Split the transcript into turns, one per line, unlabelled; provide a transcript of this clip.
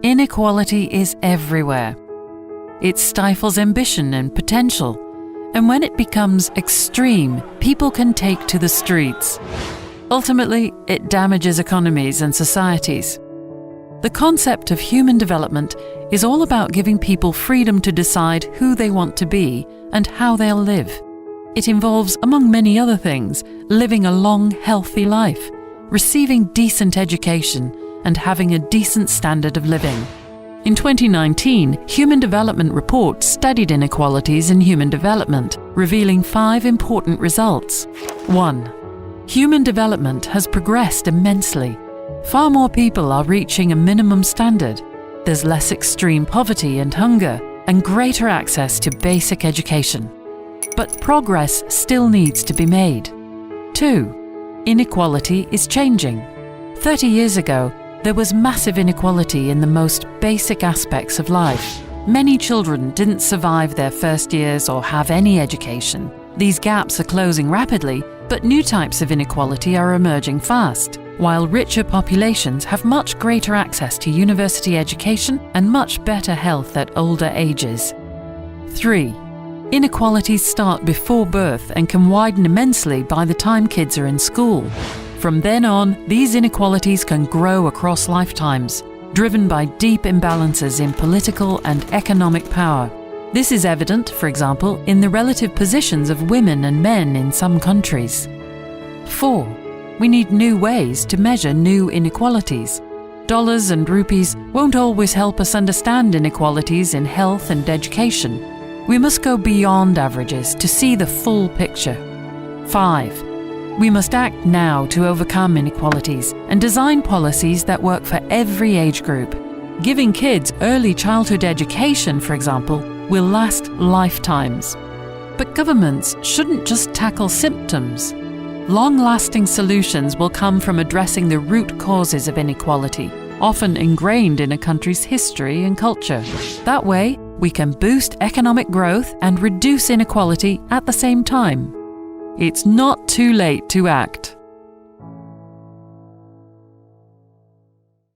Inequality is everywhere. It stifles ambition and potential, and when it becomes extreme, people can take to the streets. Ultimately, it damages economies and societies. The concept of human development is all about giving people freedom to decide who they want to be and how they'll live. It involves, among many other things, living a long, healthy life, receiving decent education, and having a decent standard of living. In 2019, Human Development Report studied inequalities in human development, revealing 5 important results. 1. Human development has progressed immensely. Far more people are reaching a minimum standard. There's less extreme poverty and hunger, and greater access to basic education. But progress still needs to be made. 2. Inequality is changing. 30 years ago, there was massive inequality in the most basic aspects of life. Many children didn't survive their first years or have any education. These gaps are closing rapidly, but new types of inequality are emerging fast, while richer populations have much greater access to university education and much better health at older ages. 3. Inequalities start before birth and can widen immensely by the time kids are in school. From then on, these inequalities can grow across lifetimes, driven by deep imbalances in political and economic power. This is evident, for example, in the relative positions of women and men in some countries. 4. We need new ways to measure new inequalities. Dollars and rupees won't always help us understand inequalities in health and education. We must go beyond averages to see the full picture. 5. We must act now to overcome inequalities and design policies that work for every age group. Giving kids early childhood education, for example, will last lifetimes. But governments shouldn't just tackle symptoms. Long-lasting solutions will come from addressing the root causes of inequality, often ingrained in a country's history and culture. That way, we can boost economic growth and reduce inequality at the same time. It's not too late to act.